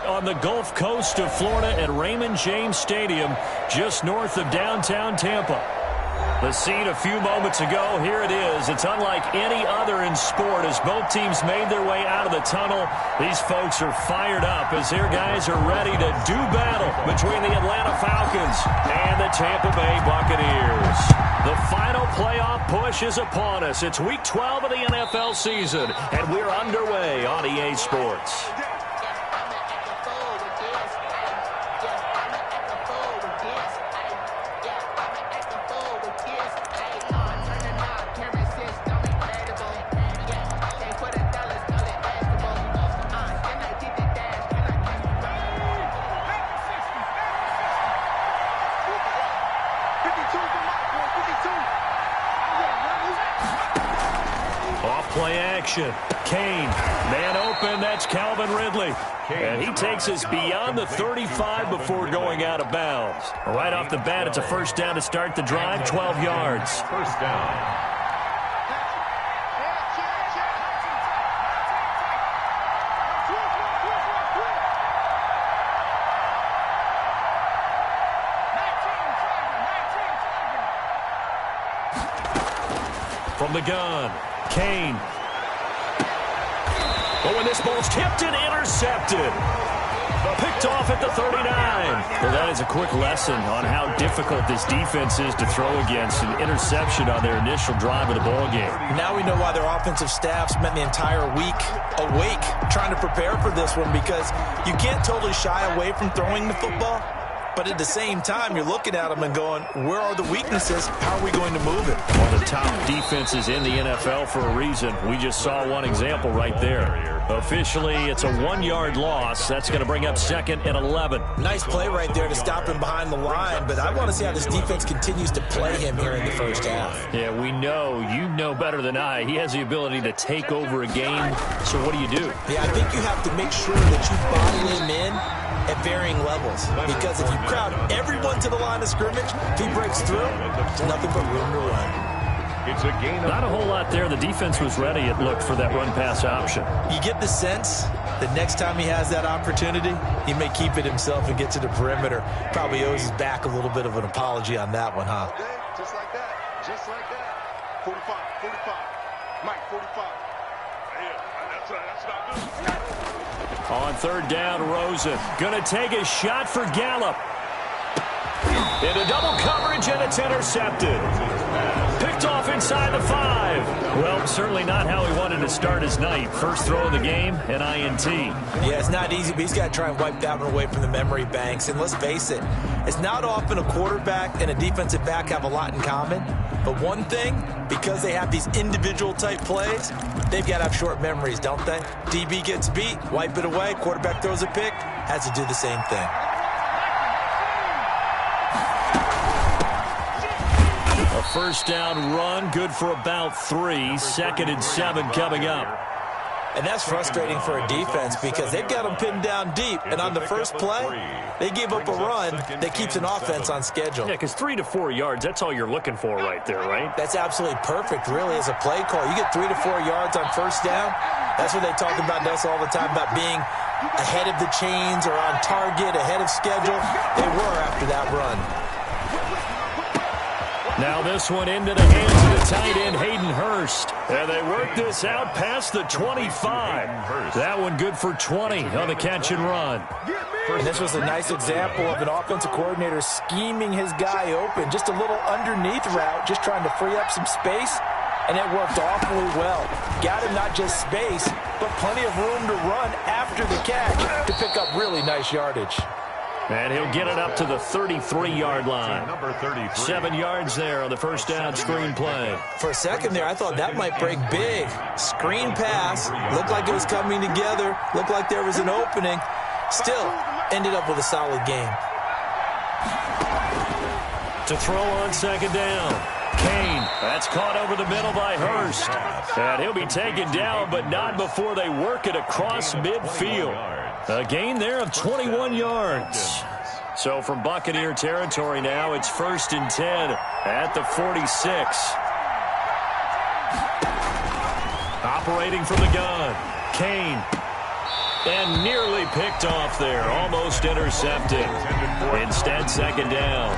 on the Gulf Coast of Florida at Raymond James Stadium, just north of downtown Tampa. The scene a few moments ago, here it is. It's unlike any other in sport as both teams made their way out of the tunnel. These folks are fired up as their guys are ready to do battle between the Atlanta Falcons and the Tampa Bay Buccaneers. The final playoff push is upon us. It's Week 12 of the NFL season, and we're underway on EA Sports. Play action. Kane, man open, that's Calvin Ridley. And he takes us beyond the 35 before going out of bounds. Right off the bat, it's a first down to start the drive, 12 yards. First down. From the gun, Kane. Oh, and this ball's tipped and intercepted. Picked off at the 39. Well, that is a quick lesson on how difficult this defense is to throw against. An interception on their initial drive of the ball game. Now we know why their offensive staff spent the entire week awake trying to prepare for this one, because you can't totally shy away from throwing the football. But at the same time, you're looking at them and going, where are the weaknesses? How are we going to move it? One of the top defenses in the NFL for a reason. We just saw one example right there. Officially, it's a 1-yard loss. That's going to bring up 2nd and 11. Nice play right there to stop him behind the line, but I want to see how this defense continues to play him here in the first half. Yeah, we know. You know better than I. He has the ability to take over a game. So what do you do? Yeah, I think you have to make sure that you bottle him in at varying levels, because if you crowd everyone to the line of scrimmage, if he breaks through, there's nothing but room to run. It's a gain of... Not a whole lot there. The defense was ready, it looked, for that run-pass option. You get the sense that next time he has that opportunity, he may keep it himself and get to the perimeter. Probably owes his back a little bit of an apology on that one, huh? Just like that. Just like that. 45, 45. Mike, 45. Yeah, that's not good. On third down, Rosen going to take a shot for Gallup. Into double coverage, and it's intercepted. Picked off inside the 5. Well, certainly not how he wanted to start his night. First throw of the game, an INT. Yeah, it's not easy, but he's got to try and wipe that one away from the memory banks. And let's face it, it's not often a quarterback and a defensive back have a lot in common. But one thing, because they have these individual type plays, they've got to have short memories, don't they? DB gets beat, wipe it away, quarterback throws a pick, has to do the same thing. A first down run, good for about 3. 2nd and 7 coming up. And that's frustrating for a defense because they've got them pinned down deep. And on the first play, they give up a run that keeps an offense on schedule. Yeah, because 3 to 4 yards, that's all you're looking for right there, right? That's absolutely perfect, really, as a play call. You get 3 to 4 yards on first down. That's what they talk about us all the time, about being ahead of the chains or on target, ahead of schedule. They were after that run. Now this one into the hands of the tight end, Hayden Hurst. And they work this out past the 25. That one good for 20 on the catch and run. And this was a nice example of an offensive coordinator scheming his guy open. Just a little underneath route, just trying to free up some space. And it worked awfully well. Got him not just space, but plenty of room to run after the catch to pick up really nice yardage. And he'll get it up to the 33-yard line. 7 yards there on the first down screen play. For a second there, I thought that might break big. Screen pass. Looked like it was coming together. Looked like there was an opening. Still ended up with a solid game. To throw on second down. Kane. That's caught over the middle by Hurst. And he'll be taken down, but not before they work it across midfield. A gain there of 21 yards. So from Buccaneer territory now, it's 1st and 10 at the 46. Operating from the gun. Kane. And nearly picked off there. Almost intercepted. Instead, second down.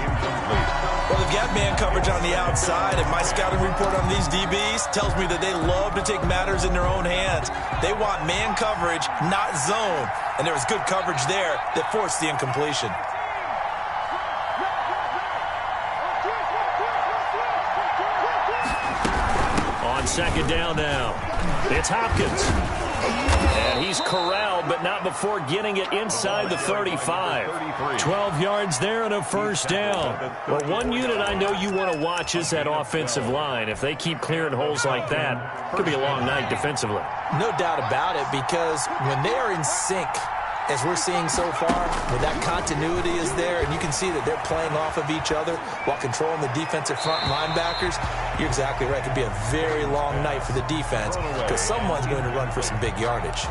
Well, they've got man coverage on the outside, and my scouting report on these DBs tells me that they love to take matters in their own hands. They want man coverage, not zone. And there was good coverage there that forced the incompletion. On second down now, it's Hopkins. And he's corralled, but not before getting it inside the 35. 12 yards there and a first down. Well, one unit I know you want to watch is that offensive line. If they keep clearing holes like that, it could be a long night defensively. No doubt about it, because when they are in sync, as we're seeing so far, when that continuity is there, and you can see that they're playing off of each other while controlling the defensive front linebackers, you're exactly right. It could be a very long night for the defense because someone's going to run for some big yardage.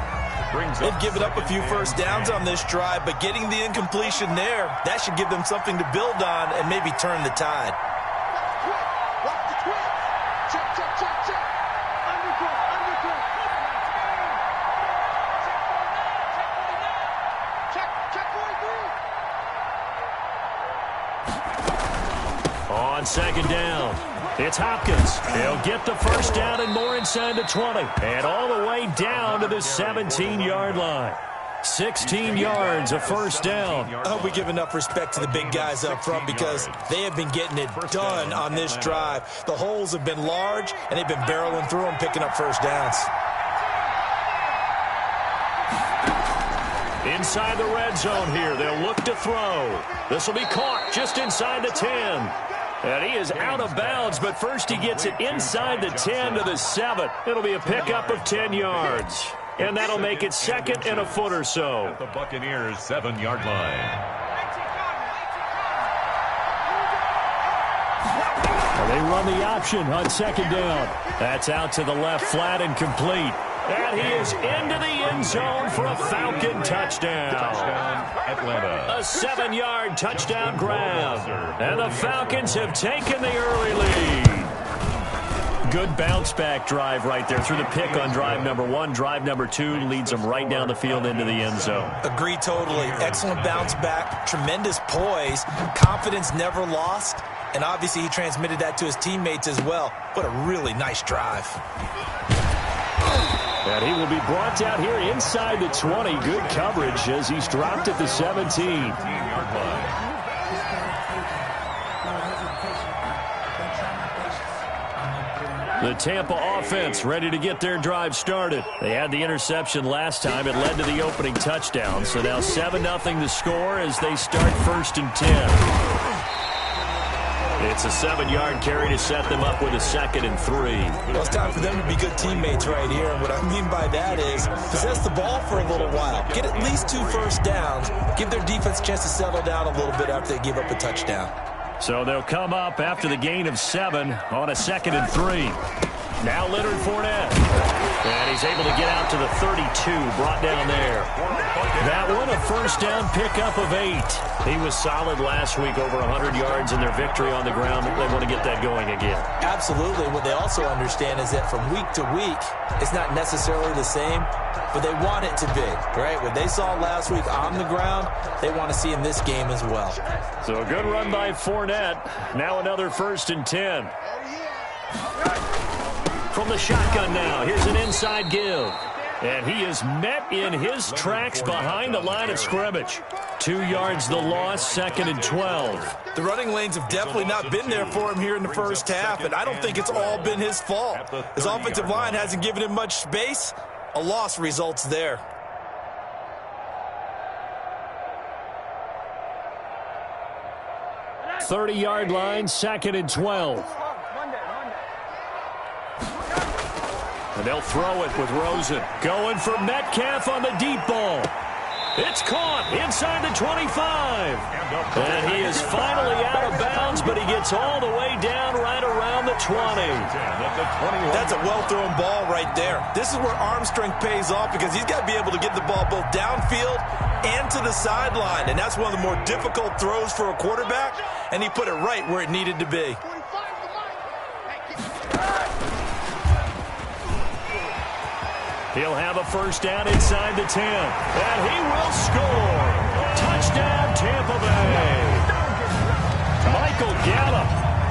They've given up a few first downs on this drive, but getting the incompletion there, that should give them something to build on and maybe turn the tide. On second down, it's Hopkins. He'll get the first down and more inside the 20. And all the way down to the 17-yard line. 16 yards, a first down. I hope we give enough respect to the big guys up front because they have been getting it done on this drive. The holes have been large, and they've been barreling through them, picking up first downs. Inside the red zone here, they'll look to throw. This will be caught just inside the 10. And he is out of bounds, but first he gets it inside the 10 to the 7. It'll be a pickup of 10 yards. And that'll make it second and a foot or so. At the Buccaneers' 7-yard line. They run the option on second down. That's out to the left flat and complete. And he is into the end zone for a Falcon touchdown. Atlanta. A 7-yard touchdown grab. And the Falcons have taken the early lead. Good bounce-back drive right there through the pick on drive number 1. Drive number 2 leads them right down the field into the end zone. Agree totally. Excellent bounce-back, tremendous poise, confidence never lost, and obviously he transmitted that to his teammates as well. What a really nice drive. And he will be brought down here inside the 20. Good coverage as he's dropped at the 17. 17-yard line. The Tampa offense ready to get their drive started. They had the interception last time. It led to the opening touchdown. So now 7-0 the score as they start 1st and 10. It's a 7-yard carry to set them up with a 2nd and 3. Well, it's time for them to be good teammates right here. And what I mean by that is possess the ball for a little while. Get at least 2 first downs. Give their defense a chance to settle down a little bit after they give up a touchdown. So they'll come up after the gain of 7 on a 2nd and 3. Now Leonard Fournette. And he's able to get out to the 32, brought down there. That one, a first down pickup of 8. He was solid last week, over 100 yards in their victory on the ground. They want to get that going again. Absolutely. What they also understand is that from week to week, it's not necessarily the same, but they want it to be, right? What they saw last week on the ground, they want to see in this game as well. So a good run by Fournette. Now another 1st and 10. From the shotgun now, here's an inside give. And he is met in his tracks behind the line of scrimmage. 2 yards the loss, 2nd and 12. The running lanes have definitely not been there for him here in the first half, and I don't think it's all been his fault. His offensive line hasn't given him much space. A loss results there. .30-yard line, 2nd and 12. And they'll throw it with Rosen. Going for Metcalf on the deep ball. It's caught inside the 25. And he is finally out of bounds, but he gets all the way down right around the 20. That's a well-thrown ball right there. This is where arm strength pays off because he's got to be able to get the ball both downfield and to the sideline. And that's one of the more difficult throws for a quarterback, and he put it right where it needed to be. He'll have a first down inside the 10. And he will score. Touchdown, Tampa Bay. Michael Gallup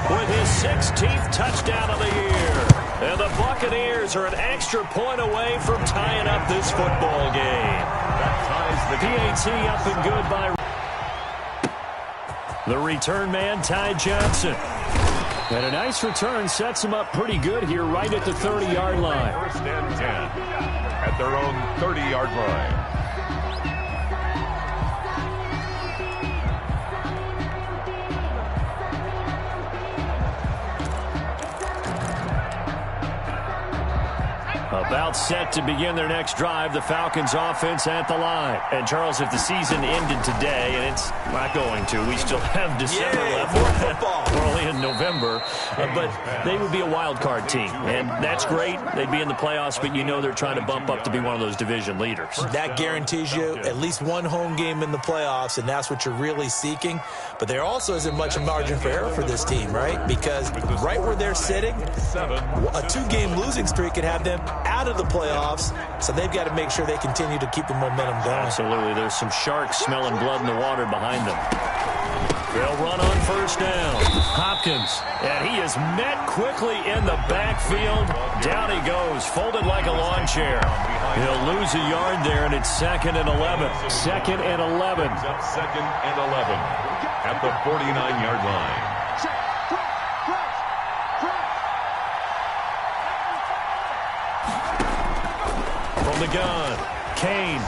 with his 16th touchdown of the year. And the Buccaneers are an extra point away from tying up this football game. That ties the PAT up and good by the return man, Ty Johnson. And a nice return sets him up pretty good here right at the 30-yard line. First and 10 at their own 30-yard line. About set to begin their next drive, the Falcons offense at the line. And, Charles, if the season ended today, and it's not going to, we still have December left. We're only in November. But they would be a wild card team. And that's great. They'd be in the playoffs, but you know they're trying to bump up to be one of those division leaders. That guarantees you at least one home game in the playoffs, and that's what you're really seeking. But there also isn't much a margin for error for this team, right? Because right where they're sitting, a two-game losing streak could have them out of the playoffs, so they've got to make sure they continue to keep the momentum going. Absolutely. There's some sharks smelling blood in the water behind them. They'll run on first down. Hopkins, and he is met quickly in the backfield. Down he goes, folded like a lawn chair. He'll lose a yard there, and it's 2nd and 11. 2nd and 11. Up 2nd and 11 at the 49-yard line. From the gun, Kane.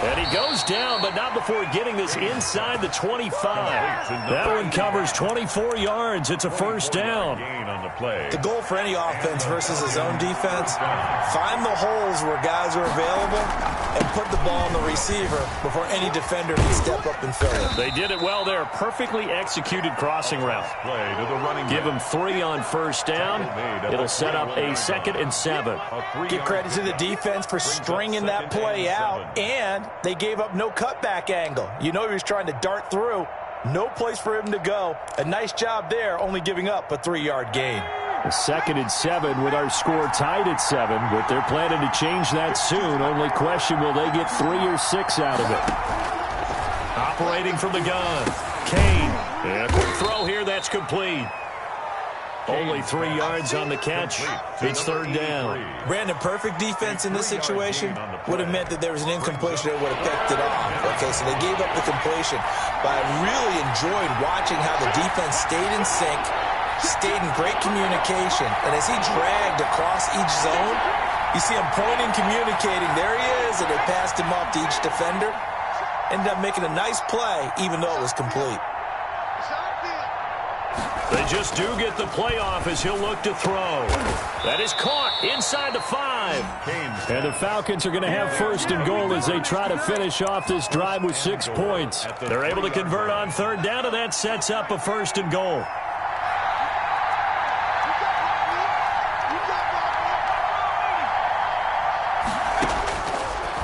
And he goes down, but not before getting this inside the 25. That one covers 24 yards. It's a first down. The goal for any offense versus his own defense, find the holes where guys are available and put the ball on the receiver before any defender can step up and fill it. They did it well there. Perfectly executed crossing route. Give him 3 on first down. It'll set up a 2nd and 7. Give credit to the defense for stringing that play out, and they gave up no cutback angle. You know he was trying to dart through. No place for him to go. A nice job there, only giving up a 3-yard gain. A 2nd and 7 with our score tied at 7, but they're planning to change that soon. Only question, will they get 3 or 6 out of it? Operating from the gun, Kane. And a quick throw here, that's complete. Only 3 yards on the catch. It's 3rd down. Brandon, perfect defense in this situation would have meant that there was an incompletion that would have picked it off. Okay, so they gave up the completion. But I really enjoyed watching how the defense stayed in sync, stayed in great communication. And as he dragged across each zone, you see him pointing, communicating. There he is, and they passed him off to each defender. Ended up making a nice play, even though it was complete. They just do get the playoff as he'll look to throw. That is caught inside the 5. And the Falcons are going to have 1st and goal as they try to finish off this drive with 6 points. They're able to convert on 3rd down, and that sets up a 1st and goal.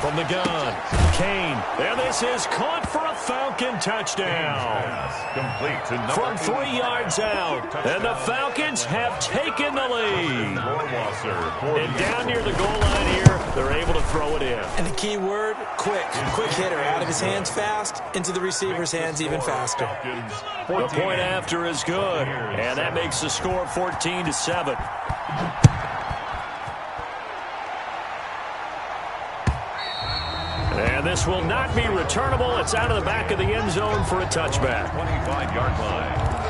From the gun, Kane. And this is caught for a Falcon touchdown. Complete to From 3 yards out. And the Falcons have taken the lead. And down near the goal line here, they're able to throw it in. And the key word, quick. Quick hitter. Out of his hands fast, into the receiver's hands even faster. The point after is good. And that makes the score 14-7. And this will not be returnable. It's out of the back of the end zone for a touchback. 25-yard line.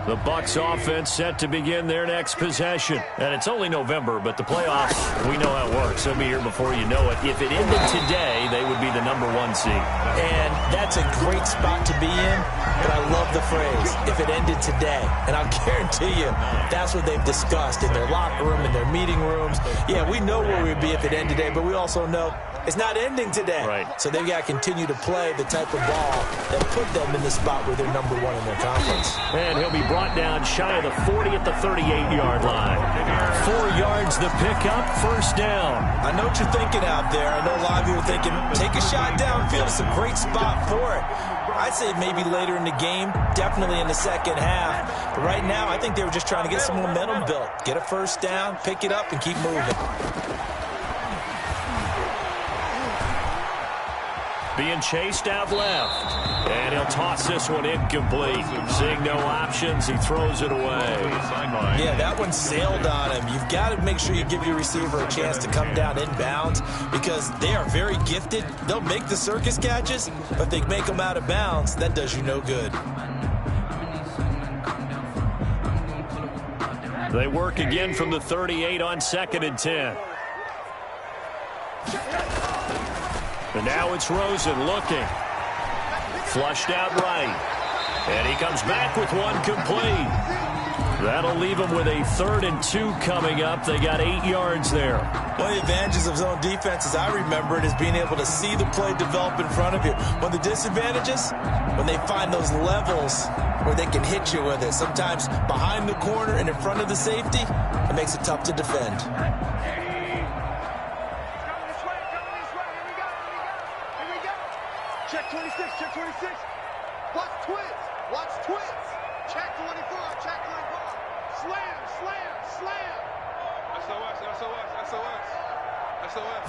The Bucs offense set to begin their next possession. And it's only November, but the playoffs, we know how it works. They'll be here before you know it. If it ended today, they would be the #1 seed. And that's a great spot to be in, but I love the phrase, if it ended today. And I'll guarantee you, that's what they've discussed in their locker room, in their meeting rooms. Yeah, we know where we'd be if it ended today, but we also know it's not ending today. Right. So they've got to continue to play the type of ball that put them in the spot where they're #1 in their conference. And he'll be brought down shy of the 40 at the 38-yard line. 4 yards the pickup, first down. I know what you're thinking out there. I know a lot of you are thinking, take a shot downfield. It's a great spot for it. I'd say maybe later in the game, definitely in the second half. But right now, I think they were just trying to get some momentum built. Get a first down, pick it up, and keep moving. Being chased out left. And he'll toss this one incomplete. Seeing no options, he throws it away. Yeah, that one sailed on him. You've got to make sure you give your receiver a chance to come down inbounds because they are very gifted. They'll make the circus catches, but if they make them out of bounds, that does you no good. They work again from the 38 on 2nd and 10. And now it's Rosen looking. Flushed out right. And he comes back with one complete. That'll leave him with a 3rd and 2 coming up. They got 8 yards there. One of the advantages of zone defense, as I remember it, is being able to see the play develop in front of you. One of the disadvantages, when they find those levels where they can hit you with it. Sometimes behind the corner and in front of the safety, it makes it tough to defend. Check 26, check 26. Watch twins, watch twins. Check 24, check 24. Slam, slam, slam. SOS, SOS, SOS. SOS.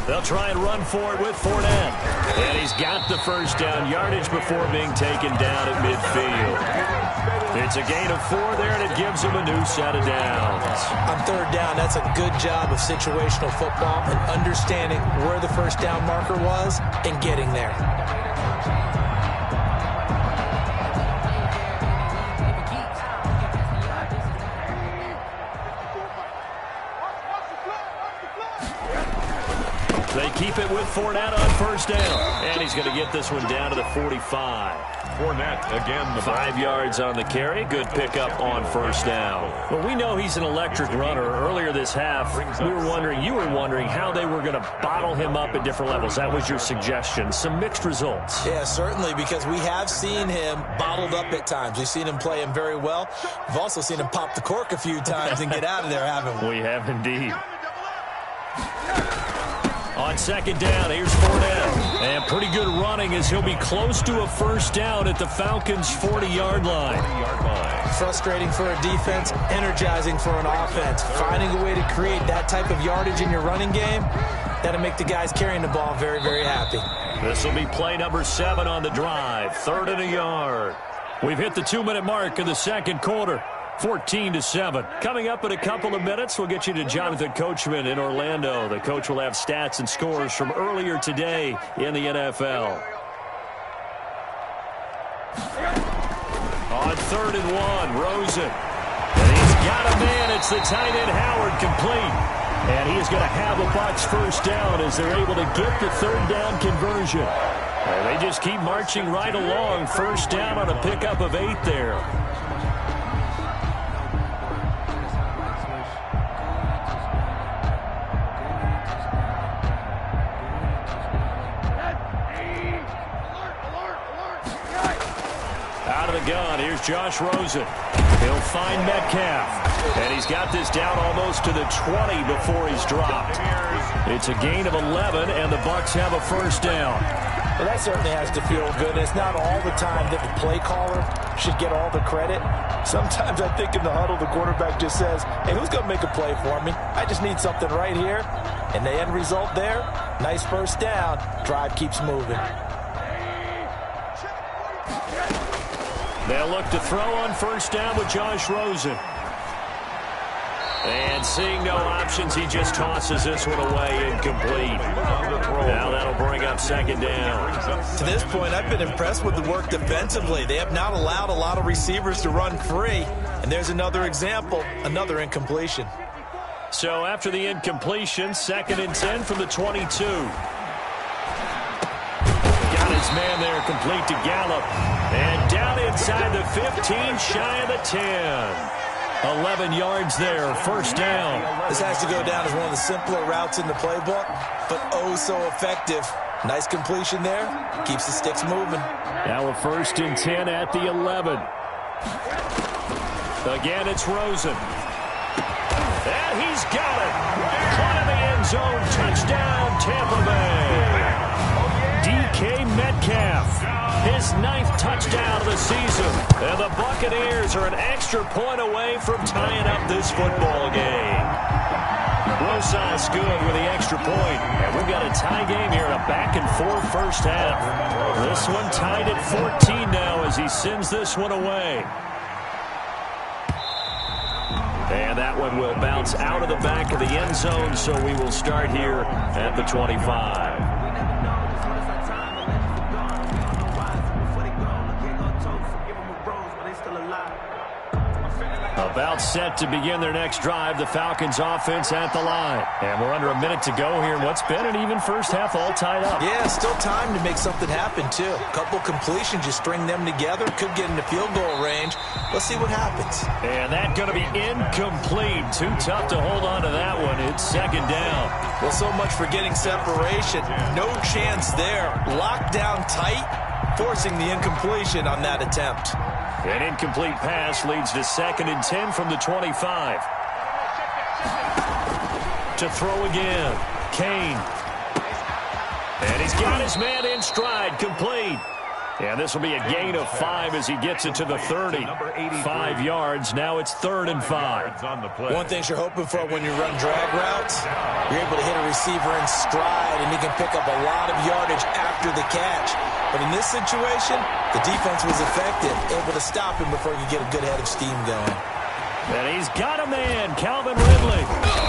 They'll try and run for it with Fournette. And he's got the first down yardage before being taken down at midfield. It's a gain of 4 there, and it gives him a new set of downs. On 3rd down, that's a good job of situational football and understanding where the first down marker was and getting there. They keep it with Fournette on first down. And he's going to get this one down to the 45. Fournette again. The 5 yards on the carry. Good pickup on first down. Well, we know he's an electric runner. Earlier this half, you were wondering how they were going to bottle him up at different levels. That was your suggestion. Some mixed results. Yeah, certainly, because we have seen him bottled up at times. We've seen him play him very well. We've also seen him pop the cork a few times and get out of there, haven't we? We have indeed. On 2nd down, here's Fournette. And pretty good running as he'll be close to a first down at the Falcons' 40-yard line. Frustrating for a defense, energizing for an offense. Finding a way to create that type of yardage in your running game, that'll make the guys carrying the ball very, very happy. This will be play number 7 on the drive. 3rd and a yard. We've hit the 2-minute mark in the second quarter. 14-7. Coming up in a couple of minutes, we'll get you to Jonathan Coachman in Orlando. The coach will have stats and scores from earlier today in the NFL. On 3rd and 1, Rosen. And he's got a man. It's the tight end Howard complete. And he is going to have a Bucs first down as they're able to get the 3rd down conversion. And they just keep marching right along. First down on a pickup of 8 there. Out of the gun, here's Josh Rosen. He'll find Metcalf. And he's got this down almost to the 20 before he's dropped. It's a gain of 11, and the Bucs have a first down. Well, that certainly has to feel good. And it's not all the time that the play caller should get all the credit. Sometimes I think in the huddle, the quarterback just says, hey, who's going to make a play for me? I just need something right here. And the end result there, nice first down. Drive keeps moving. They'll look to throw on first down with Josh Rosen. And seeing no options, he just tosses this one away incomplete. Now that'll bring up 2nd down. To this point, I've been impressed with the work defensively. They have not allowed a lot of receivers to run free. And there's another example, another incompletion. So after the incompletion, 2nd and 10 from the 22. Got his man there, complete to Gallup. And down inside the 15, shy of the 10. 11 yards there, first down. This has to go down as one of the simpler routes in the playbook, but oh so effective. Nice completion there. Keeps the sticks moving. Now a 1st and 10 at the 11. Again, it's Rosen. And he's got it. Caught in the end zone. Touchdown, Tampa Bay. DK Metcalf. His 9th touchdown of the season. And the Buccaneers are an extra point away from tying up this football game. Rosas good with the extra point. And we've got a tie game here, a back-and-forth first half. This one tied at 14 now as he sends this one away. And that one will bounce out of the back of the end zone, so we will start here at the 25. About set to begin their next drive, the Falcons offense at the line. And we're under a minute to go here in what's been an even first half, all tied up. Yeah, still time to make something happen, too. A couple completions, you string them together, could get into field goal range. Let's see what happens. And that's going to be incomplete. Too tough to hold on to that one. It's 2nd down. Well, so much for getting separation. No chance there. Locked down tight, forcing the incompletion on that attempt. An incomplete pass leads to 2nd and 10 from the 25. To throw again. Kane. And he's got his man in stride. Complete. And this will be a gain of 5 as he gets it to the 30. 5 yards. Now it's 3rd and 5. One thing you're hoping for when you run drag routes, you're able to hit a receiver in stride, and he can pick up a lot of yardage after the catch. But in this situation, the defense was effective, able to stop him before he could get a good head of steam going. And he's got a man, Calvin Ridley.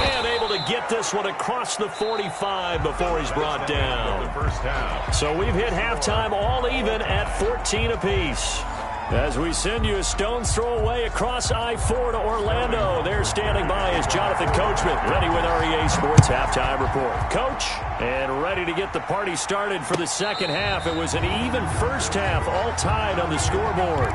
And able to get this one across the 45 before he's brought down. So we've hit halftime all even at 14 apiece. As we send you a stone's throw away across I-4 to Orlando. There standing by is Jonathan Coachman, ready with our EA Sports Halftime Report. Coach, and ready to get the party started for the second half. It was an even first half, all tied on the scoreboard.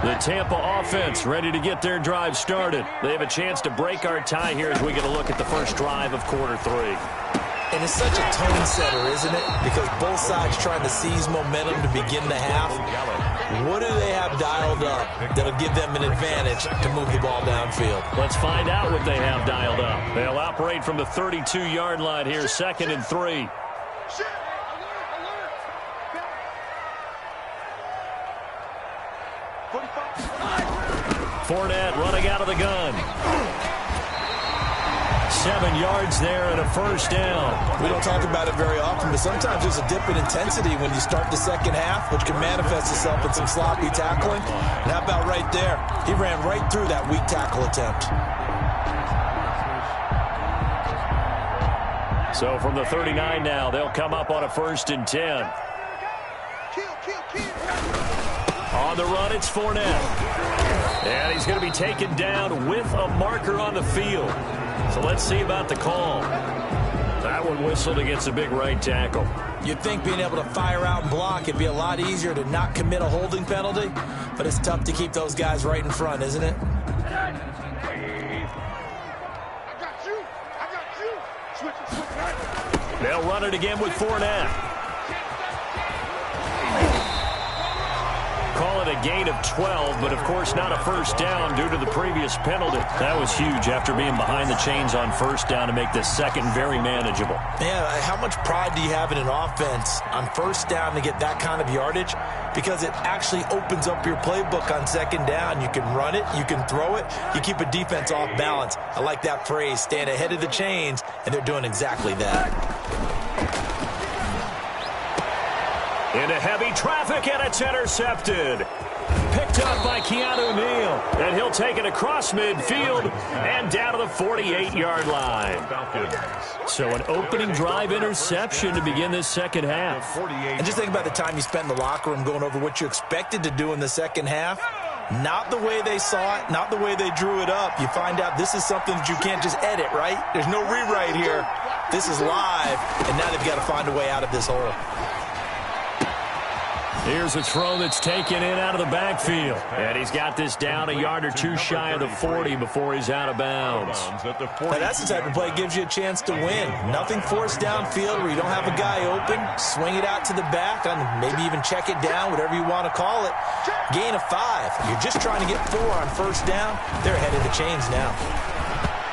The Tampa offense ready to get their drive started. They have a chance to break our tie here as we get a look at the first drive of quarter 3. And it's such a tone setter, isn't it? Because both sides trying to seize momentum to begin the half. What do they have dialed up that'll give them an advantage to move the ball downfield? Let's find out what they have dialed up. They'll operate from the 32-yard line here, 2nd and 3. Fournette running out of the gun. 7 yards there and a first down. We don't talk about it very often, but sometimes there's a dip in intensity when you start the second half, which can manifest itself in some sloppy tackling. And how about right there? He ran right through that weak tackle attempt. So from the 39 now, they'll come up on a 1st and 10. On the run, it's Fournette. And he's going to be taken down with a marker on the field. So let's see about the call. That one whistled against a big right tackle. You'd think being able to fire out and block, it'd be a lot easier to not commit a holding penalty. But it's tough to keep those guys right in front, isn't it? I got you. Switch it. They'll run it again with Fournette. Call it a gain of 12, but of course not a first down due to the previous penalty. That was huge after being behind the chains on first down to make this second very manageable. Yeah, how much pride do you have in an offense on first down to get that kind of yardage? Because it actually opens up your playbook on second down. You can run it, you can throw it, you keep a defense off balance. I like that phrase, stand ahead of the chains, and they're doing exactly that. Into heavy traffic, and it's intercepted. Picked up by Keanu Neal. And he'll take it across midfield and down to the 48-yard line. So an opening drive interception to begin this second half. And just think about the time you spent in the locker room going over what you expected to do in the second half. Not the way they saw it, not the way they drew it up. You find out this is something that you can't just edit, right? There's no rewrite here. This is live, and now they've got to find a way out of this hole. Here's a throw that's taken in out of the backfield. And he's got this down a yard or two shy of the 40 before he's out of bounds. Now that's the type of play that gives you a chance to win. Nothing forced downfield where you don't have a guy open. Swing it out to the back, and maybe even check it down, whatever you want to call it. Gain of 5. You're just trying to get 4 on first down. They're ahead of the chains now.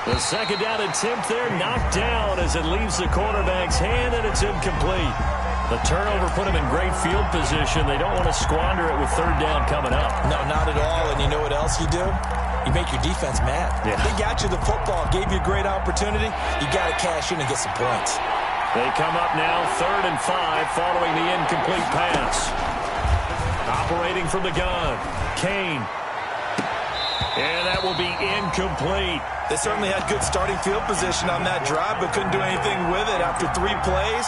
The second down attempt there knocked down as it leaves the quarterback's hand, and it's incomplete. The turnover put him in great field position. They don't want to squander it with third down coming up. No, not at all. And you know what else you do? You make your defense mad. Yeah. They got you the football, gave you a great opportunity. You got to cash in and get some points. They come up now 3rd and 5 following the incomplete pass. Operating from the gun, Kane. And that will be incomplete. They certainly had good starting field position on that drive, but couldn't do anything with it after 3 plays.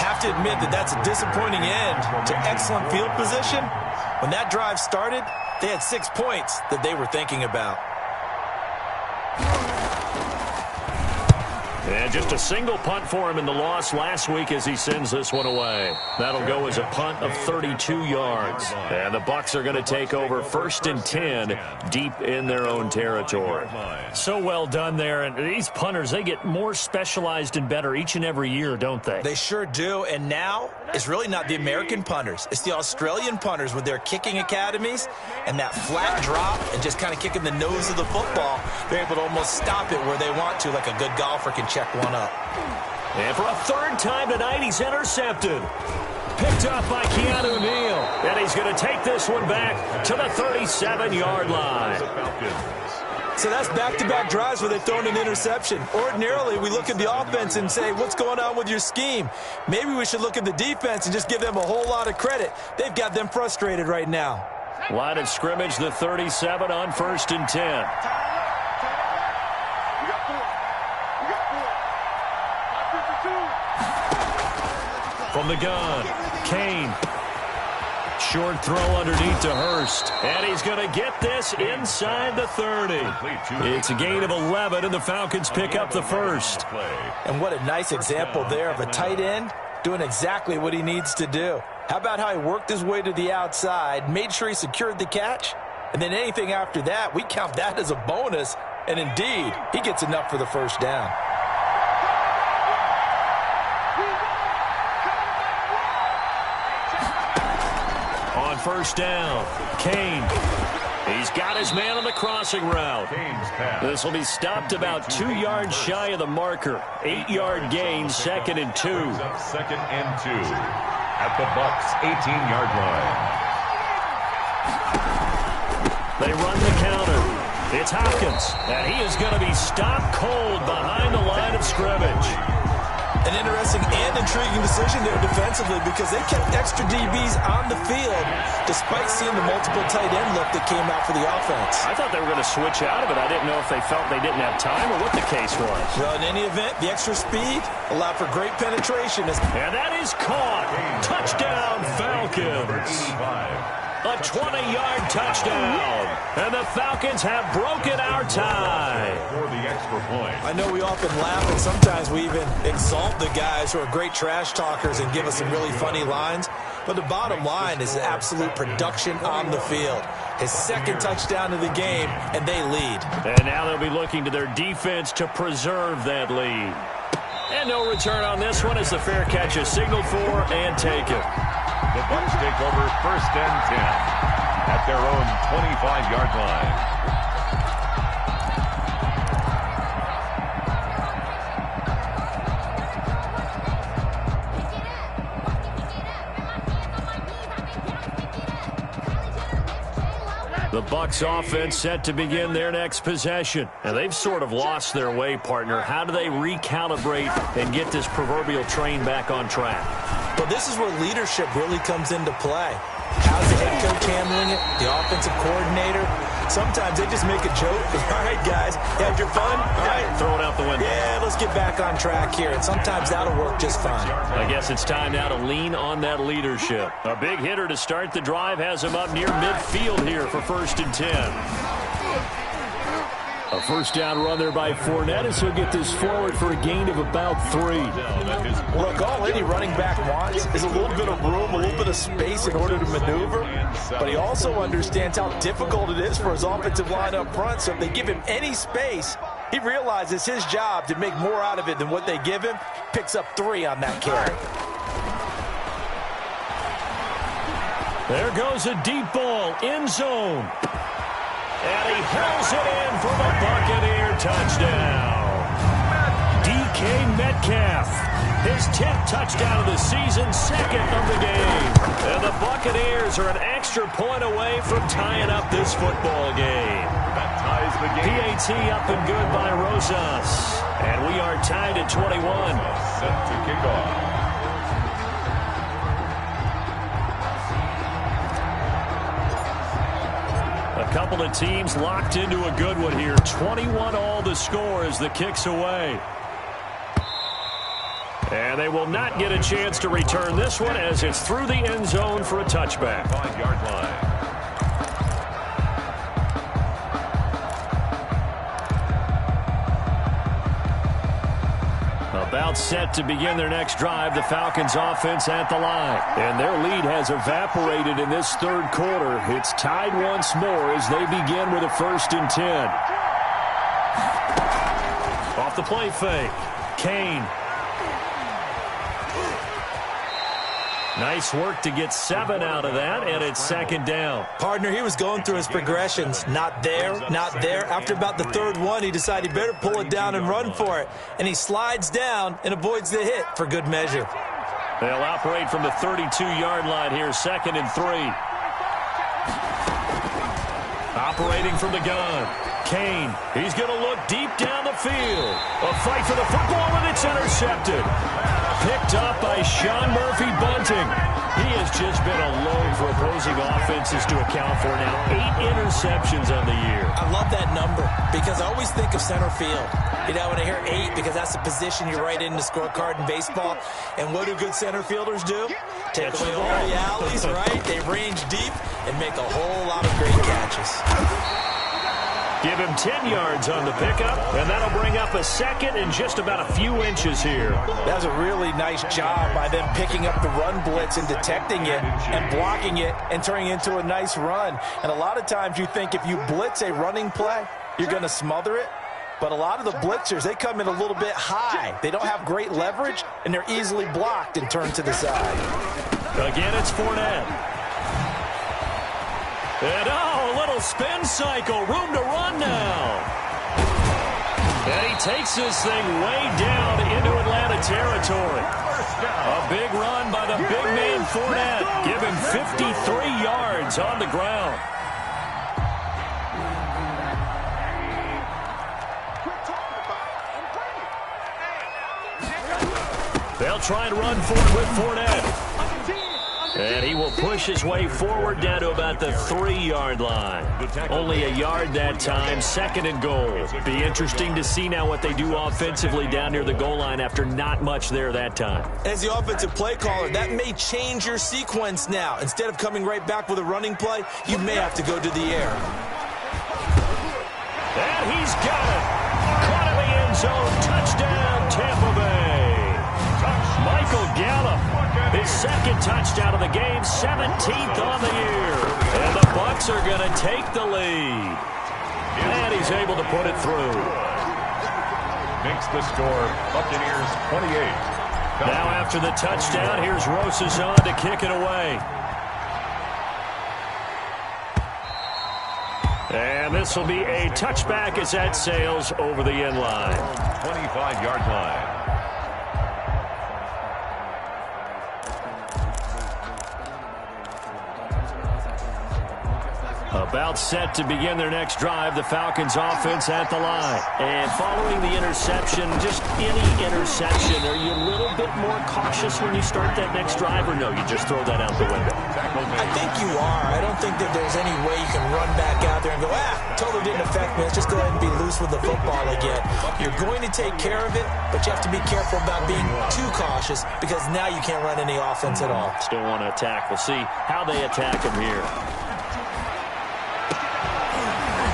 Have to admit that that's a disappointing end to excellent field position. When that drive started, they had 6 points that they were thinking about. And just a single punt for him in the loss last week as he sends this one away. That'll go as a punt of 32 yards. And the Bucs are going to take over 1st and 10 deep in their own territory. So well done there. And these punters, they get more specialized and better each and every year, don't they? They sure do. And now it's really not the American punters. It's the Australian punters with their kicking academies and that flat drop and just kind of kicking the nose of the football. They're able to almost stop it where they want to, like a good golfer can check one up. And for a 3rd time tonight, he's intercepted. Picked up by Keanu Neal. And he's going to take this one back to the 37-yard line. So that's back-to-back drives where they've thrown an interception. Ordinarily, we look at the offense and say, what's going on with your scheme? Maybe we should look at the defense and just give them a whole lot of credit. They've got them frustrated right now. Line of scrimmage, the 37 on 1st and 10. From the gun, Kane. Short throw underneath to Hurst. And he's going to get this inside the 30. It's a gain of 11, and the Falcons pick up the first. And what a nice example there of a tight end doing exactly what he needs to do. How about how he worked his way to the outside, made sure he secured the catch, and then anything after that, we count that as a bonus. And indeed, he gets enough for the first down. On first down, Kane. He's got his man on the crossing route. This will be stopped about 2 yards shy of the marker. 8-yard gain, 2nd and 2. 2nd and 2 at the Bucs 18-yard line. They run the counter. It's Hopkins, and he is going to be stopped cold behind the line of scrimmage. An interesting and intriguing decision there defensively because they kept extra DBs on the field despite seeing the multiple tight end look that came out for the offense. I thought they were going to switch out of it. I didn't know if they felt they didn't have time or what the case was. Well, in any event, the extra speed allowed for great penetration. And that is caught. Touchdown, Falcons. A 20-yard touchdown. And the Falcons have broken our tie. For the extra point. I know we often laugh and sometimes we even exalt the guys who are great trash talkers and give us some really funny lines. But the bottom line is absolute production on the field. His 2nd touchdown of the game, and they lead. And now they'll be looking to their defense to preserve that lead. And no return on this one as the fair catch is signaled for and taken. The Bucs take over 1st and 10 at their own 25-yard line. The Bucs offense set to begin their next possession. And they've sort of lost their way, partner. How do they recalibrate and get this proverbial train back on track? Well, this is where leadership really comes into play. How's the head coach handling it? The offensive coordinator? Sometimes they just make a joke. All right, guys, you had your fun? All right. Throw it out the window. Yeah, let's get back on track here. And sometimes that'll work just fine. I guess it's time now to lean on that leadership. A big hitter to start the drive has him up near midfield here for 1st and 10. A first down run there by Fournette as he'll get this forward for a gain of about 3. Look, all any running back wants is a little bit of room, a little bit of space in order to maneuver. But he also understands how difficult it is for his offensive line up front. So if they give him any space, he realizes his job to make more out of it than what they give him. Picks up 3 on that carry. There goes a deep ball, end zone. And he hurls it in for the Buccaneer touchdown. DK Metcalf, his 10th touchdown of the season, 2nd of the game. And the Buccaneers are an extra point away from tying up this football game. That ties the game. PAT up and good by Rosas. And we are tied at 21. Set to kick off. A couple of teams locked into a good one here. 21 all the score as the kick's away. And they will not get a chance to return this one as it's through the end zone for a touchback. 5-yard line. About set to begin their next drive, the Falcons offense at the line. And their lead has evaporated in this third quarter. It's tied once more as they begin with a 1st and 10. Off the play fake. Kane. Nice work to get 7 out of that, and it's 2nd down. Partner, he was going through his progressions. Not there, not there. After about the 3rd one, he decided he better pull it down and run for it. And he slides down and avoids the hit for good measure. They'll operate from the 32-yard line here, 2nd and 3. Operating from the gun. Kane, he's going to look deep down the field. A fight for the football, and it's intercepted. Picked up by Sean Murphy-Bunting. He has just been a load for opposing offenses to account for now. 8 interceptions on the year. I love that number because I always think of center field. You know, when I hear 8, because that's the position you write in the scorecard in baseball. And what do good center fielders do? Take away all the alleys, right? They range deep and make a whole lot of great catches. Give him 10 yards on the pickup, and that'll bring up a 2nd and just about a few inches here. That's a really nice job by them picking up the run blitz and detecting it and blocking it and turning it into a nice run. And a lot of times you think if you blitz a running play, you're going to smother it. But a lot of the blitzers, they come in a little bit high. They don't have great leverage, and they're easily blocked and turned to the side. Again, it's Fournette. And a little spin cycle. Room to run now. And he takes this thing way down into Atlanta territory. A big run by the big man Fournette. Give him 53 yards on the ground. They'll try and run for it with Fournette. And he will push his way forward down to about the 3-yard line. Only a yard that time, 2nd and goal. Be interesting to see now what they do offensively down near the goal line after not much there that time. As the offensive play caller, that may change your sequence now. Instead of coming right back with a running play, you may have to go to the air. And he's got it. Caught in the end zone. Touchdown, Tampa Bay. Michael Gallup, his 2nd touchdown of the game, 17th on the year. And the Bucs are going to take the lead. And he's able to put it through. Makes the score Buccaneers 28. Now after the touchdown, here's Rosas on to kick it away. And this will be a touchback as that sails over the end line. 25-yard line. About set to begin their next drive, the Falcons offense at the line. And following the interception, just any interception, are you a little bit more cautious when you start that next drive, or no, you just throw that out the window? I think you are. I don't think that there's any way you can run back out there and go, totally didn't affect me. Let's just go ahead and be loose with the football again. You're going to take care of it, but you have to be careful about being too cautious because now you can't run any offense at all. Still want to attack. We'll see how they attack him here.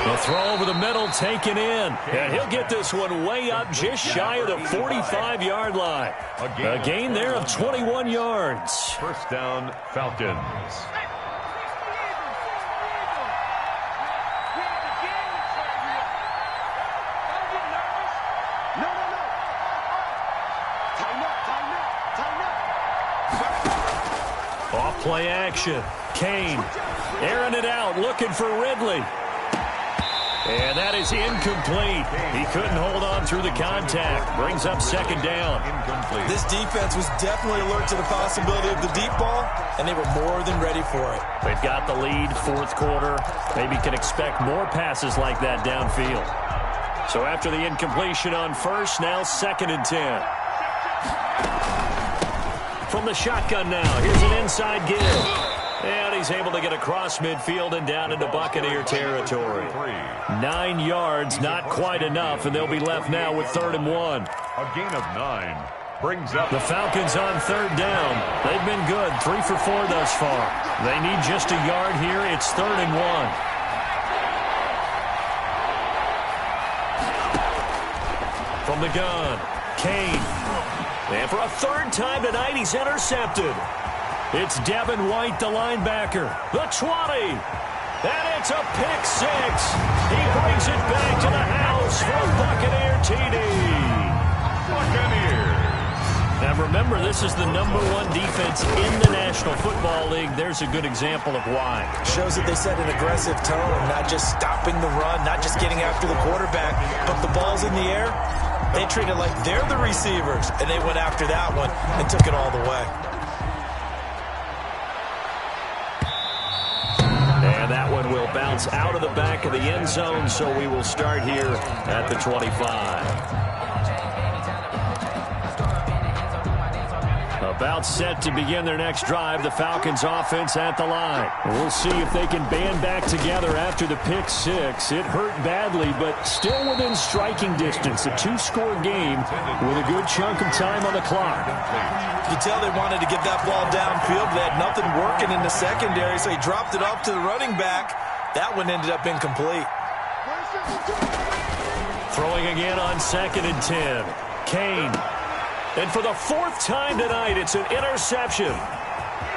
And The throw over the middle taken in. And he'll get this one way up just shy of the 45-yard line. A gain there of 21 yards. First down, Falcons. Play action. Kane airing it out, looking for Ridley. And that is incomplete. He couldn't hold on through the contact. Brings up second down. Incomplete. This defense was definitely alert to the possibility of the deep ball, and they were more than ready for it. They've got the lead, fourth quarter. Maybe can expect more passes like that downfield. So after the incompletion on first, now 2nd and 10. From the shotgun now, here's an inside give. And he's able to get across midfield and down into Buccaneer territory. 9 yards, not quite enough, and they'll be left now with 3rd and 1. A gain of 9 brings up the Falcons on 3rd down. They've been good, 3 for 4 thus far. They need just a yard here. It's 3rd and 1. From the gun, Kane. And for a 3rd time tonight, he's intercepted. It's Devin White, the linebacker. The 20. And it's a pick 6. He brings it back to the house for a Buccaneer TD. Buccaneers. Now remember, this is the #1 defense in the National Football League. There's a good example of why. Shows that they set an aggressive tone, not just stopping the run, not just getting after the quarterback, but the ball's in the air. They treat it like they're the receivers, and they went after that one and took it all the way. And that one will bounce out of the back of the end zone, so we will start here at the 25. About set to begin their next drive, the Falcons offense at the line. We'll see if they can band back together after the pick 6. It hurt badly, but still within striking distance. A 2-score game with a good chunk of time on the clock. You could tell they wanted to get that ball downfield. They had nothing working in the secondary, so he dropped it off to the running back. That one ended up incomplete. Throwing again on 2nd and 10. Kane. And for the 4th time tonight, it's an interception.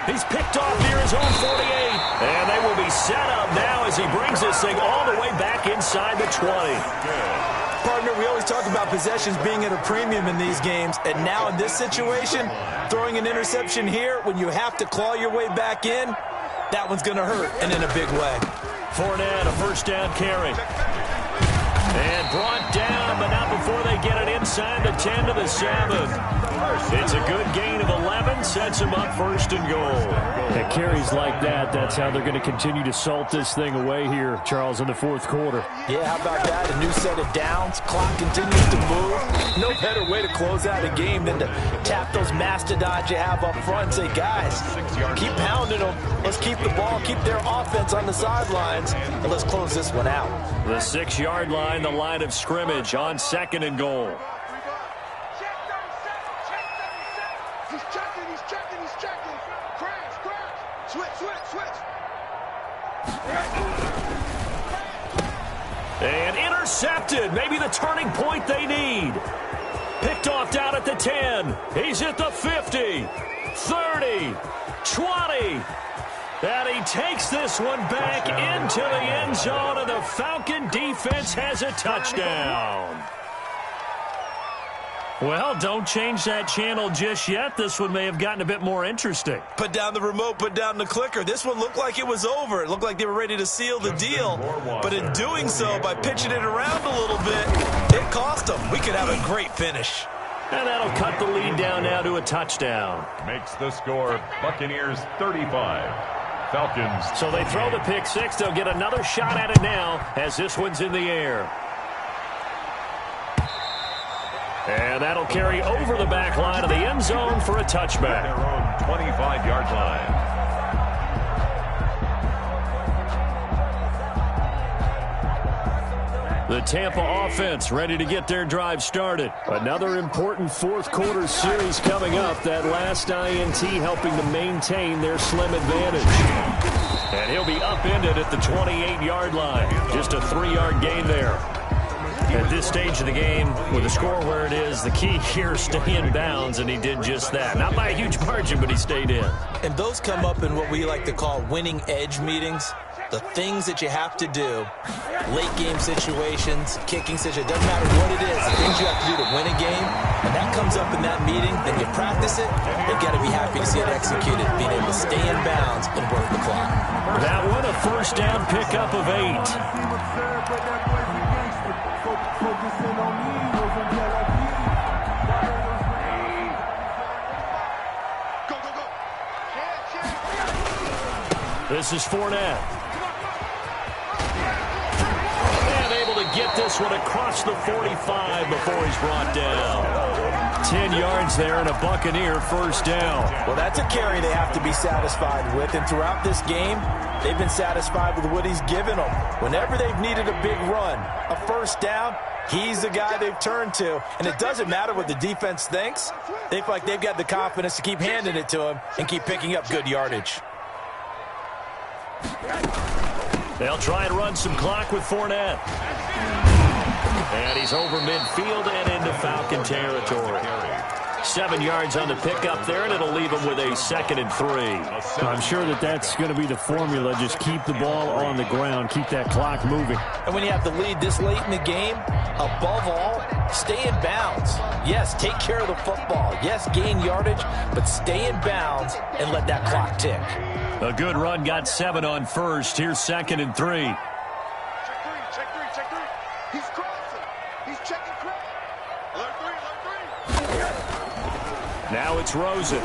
He's picked off near his own 48. And they will be set up now as he brings this thing all the way back inside the 20. Partner, we always talk about possessions being at a premium in these games. And now in this situation, throwing an interception here when you have to claw your way back in, that one's going to hurt, and in a big way. Fournette, a 1st down carry. And brought down, but not before they get it inside the 10 to the 7. It's a good gain of 11, sets him up 1st and goal. At carries like that, that's how they're going to continue to salt this thing away here, Charles, in the 4th quarter. Yeah, how about that? A new set of downs. Clock continues to move. No better way to close out a game than to tap those mastodons you have up front and say, guys, keep pounding them. Let's keep the ball, keep their offense on the sidelines, and let's close this one out. The 6-yard line, the line of scrimmage on 2nd and goal. He's checking. Crash. Switch. And intercepted. Maybe the turning point they need. Picked off down at the 10. He's at the 50. 30. 20. And he takes this one back into the end zone, and the Falcon defense has a touchdown. Well, don't change that channel just yet. This one may have gotten a bit more interesting. Put down the remote, put down the clicker. This one looked like it was over. It looked like they were ready to seal the deal. But in doing so, by pitching it around a little bit, it cost them. We could have a great finish. And that'll cut the lead down now to a touchdown. Makes the score Buccaneers 35. Falcons. So they throw the pick 6. They'll get another shot at it now as this one's in the air. And that'll carry over the back line of the end zone for a touchback. Their own 25-yard line. The Tampa offense ready to get their drive started. Another important 4th quarter series coming up. That last INT helping to maintain their slim advantage. And he'll be upended at the 28-yard line. Just a 3-yard gain there. At this stage of the game, with the score where it is, the key here is stay in bounds, and he did just that. Not by a huge margin, but he stayed in. And those come up in what we like to call winning edge meetings. The things that you have to do, late game situations, kicking situations, doesn't matter what it is, the things you have to do to win a game, and that comes up in that meeting, then you practice it, you've got to be happy to see it executed, being able to stay in bounds and work the clock. That one, a first down pickup of 8. This is Fournette. And able to get this one across the 45 before he's brought down. 10 yards there and a Buccaneer first down. Well, that's a carry they have to be satisfied with. And throughout this game, they've been satisfied with what he's given them. Whenever they've needed a big run, a first down, he's the guy they've turned to. And it doesn't matter what the defense thinks. They feel like they've got the confidence to keep handing it to him and keep picking up good yardage. They'll try and run some clock with Fournette. And he's over midfield and into Falcon territory. 7 yards on the pickup there, and it'll leave him with a 2nd and 3. I'm sure that's going to be the formula. Just keep the ball on the ground. Keep that clock moving. And when you have the lead this late in the game, above all, stay in bounds. Yes, take care of the football. Yes, gain yardage, but stay in bounds and let that clock tick. A good run, got 7 on first. Here's 2nd and 3. Check three. He's crossing. He's checking cross. Alert three. Now it's Rosen.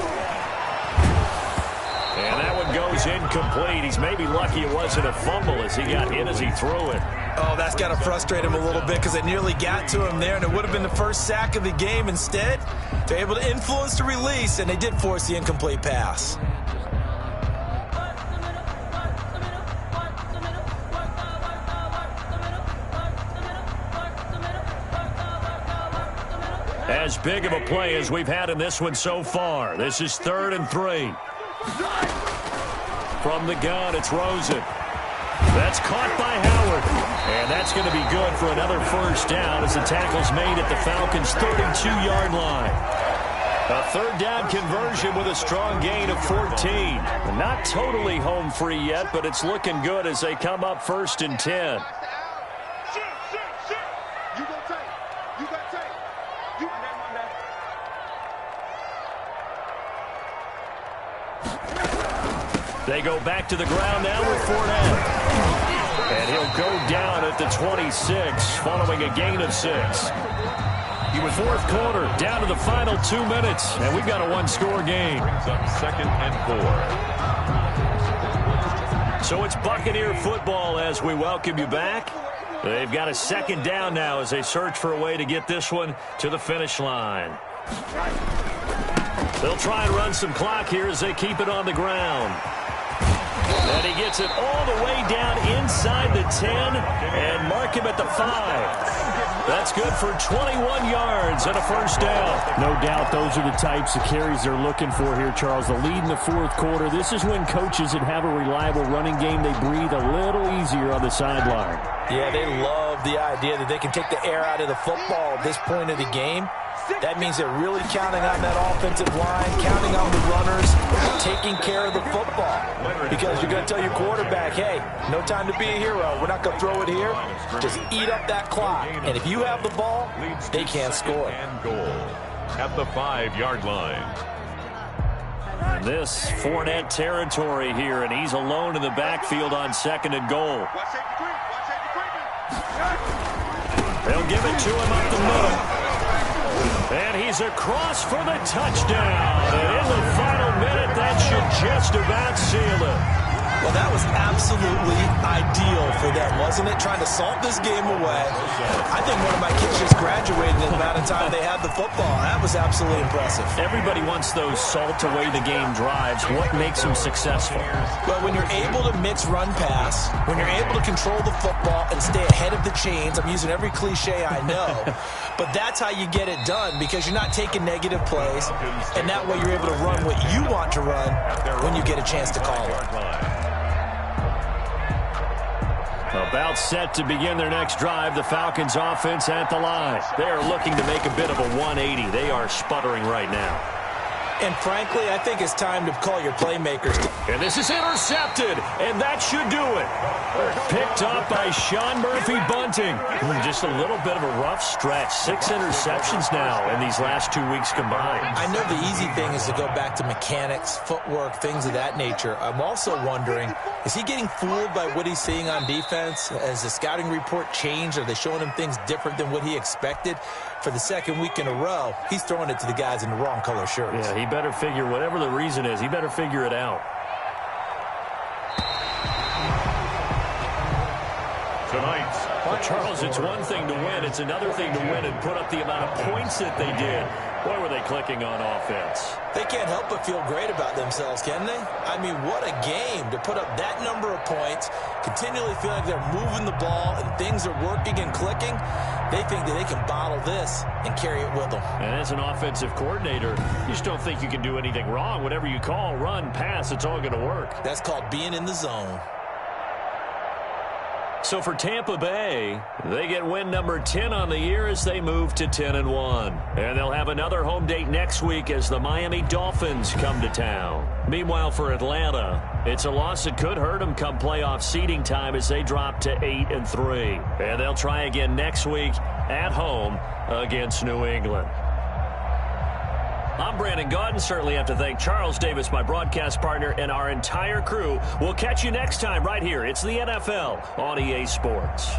And that one goes incomplete. He's maybe lucky it wasn't a fumble as he got hit as he threw it. Oh, that's got to frustrate him a little bit because they nearly got to him there, and it would have been the first sack of the game. Instead, they're able to influence the release, and they did force the incomplete pass. As big of a play as we've had in this one so far. This is 3rd and 3. From the gun, it's Rosen. That's caught by Howard. And that's going to be good for another first down as the tackle's made at the Falcons' 32-yard line. A 3rd down conversion with a strong gain of 14. Not totally home free yet, but it's looking good as they come up 1st and 10. They go back to the ground now with Fournette. And he'll go down at the 26 following a gain of 6. He was 4th quarter, down to the final 2 minutes, and we've got a 1-score game. Brings up 2nd and 4. So it's Buccaneer football as we welcome you back. They've got a 2nd down now as they search for a way to get this one to the finish line. They'll try and run some clock here as they keep it on the ground. And he gets it all the way down inside the 10 and mark him at the 5. That's good for 21 yards and a first down. No doubt those are the types of carries they're looking for here, Charles. The lead in the 4th quarter. This is when coaches that have a reliable running game, they breathe a little easier on the sideline. Yeah, they love the idea that they can take the air out of the football at this point of the game. That means they're really counting on that offensive line, counting on the runners, taking care of the football. Because you're going to tell your quarterback, hey, no time to be a hero. We're not going to throw it here. Just eat up that clock. And if you have the ball, they can't score. And goal at the 5-yard line. And this Fournette territory here, and he's alone in the backfield on 2nd and goal. They'll give it to him up the middle. And he's across for the touchdown. And in the final minute, that should just about seal it. Well, that was absolutely ideal for them, wasn't it? Trying to salt this game away. I think one of my kids just graduated in the amount of time they had the football. That was absolutely impressive. Everybody wants those salt away the game drives. What makes them successful? Well, when you're able to mix run pass, when you're able to control the football and stay ahead of the chains, I'm using every cliche I know, but that's how you get it done because you're not taking negative plays, and that way you're able to run what you want to run when you get a chance to call it. About set to begin their next drive, the Falcons offense at the line. They are looking to make a bit of a 180. They are sputtering right now. And frankly, I think it's time to call your playmakers. And this is intercepted, and that should do it. Picked up by Sean Murphy-Bunting. Just a little bit of a rough stretch. 6 interceptions now in these last 2 weeks combined. I know the easy thing is to go back to mechanics, footwork, things of that nature. I'm also wondering, is he getting fooled by what he's seeing on defense? Has the scouting report changed? Are they showing him things different than what he expected? For the second week in a row, he's throwing it to the guys in the wrong color shirts. Yeah, he better figure, whatever the reason is, he better figure it out. Tonight, Well, Charles, it's one thing to win. It's another thing to win and put up the amount of points that they did. Boy, were they clicking on offense. They can't help but feel great about themselves, can they? I mean, what a game to put up that number of points, continually feel like they're moving the ball and things are working and clicking. They think that they can bottle this and carry it with them. And as an offensive coordinator, you just don't think you can do anything wrong. Whatever you call, run, pass, it's all going to work. That's called being in the zone. So for Tampa Bay, they get win number 10 on the year as they move to 10-1. And they'll have another home date next week as the Miami Dolphins come to town. Meanwhile, for Atlanta, it's a loss that could hurt them come playoff seeding time as they drop to 8-3. And they'll try again next week at home against New England. I'm Brandon Gaudin. Certainly have to thank Charles Davis, my broadcast partner, and our entire crew. We'll catch you next time right here. It's the NFL on EA Sports.